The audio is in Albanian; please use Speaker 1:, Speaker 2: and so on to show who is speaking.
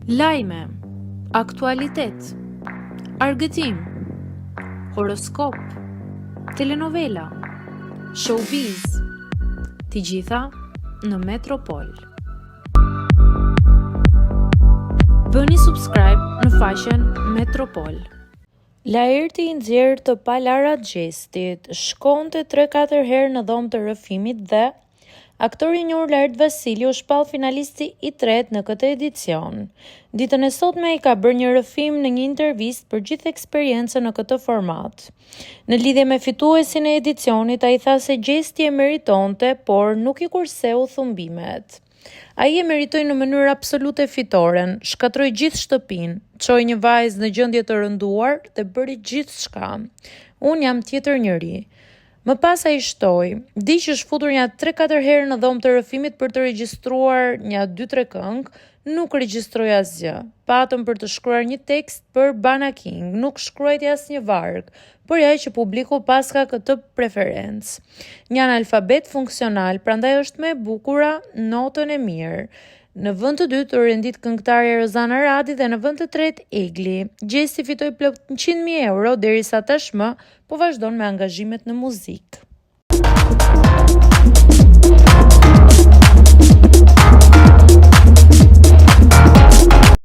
Speaker 1: Lajme, aktualitet, argëtim, horoskop, telenovela, showbiz, të gjitha në Metropol. Bëni subscribe në faqen Metropol.
Speaker 2: Laerti i nxjerrë të Palara Xhestit shkonte 3-4 herë në dhomë të rrëfimit dhe aktori i njohur Laert Vasili u shpall finalisti i tretë në këtë edicion. Ditën e sotme ai ka bërë një rrëfim në një intervistë për gjithë eksperiencën në këtë format. Në lidhje me fituesin e edicionit, ai tha se Xhesti e meritonte, por nuk i kurseu thumbimet. Ai e meritoi në mënyrë absolute fitoren, shkatroi gjithë shtëpinë, çoi një vajzë në gjendje të rënduar dhe bëri gjithçka. Unë jam tjetër njëri. Më pas ai shtoi, di që është futur një 3-4 herë në dhomë të rrëfimit për të regjistruar një 2-3 këngë, nuk regjistroi asgjë. Patëm për të shkruar një tekst për Bana King, nuk shkruajti asnjë varg, por ja që publiku paska këtë preferencë. Një analfabet funksional, prandaj është më e bukura notën e mirë. Në vend të dytë u rendit këngëtarja Rozana Radi dhe në vend të tretë Egli. Xhesti fitoi plot 100.000 euro derisa tashmë po vazhdon me angazhimet në muzikë.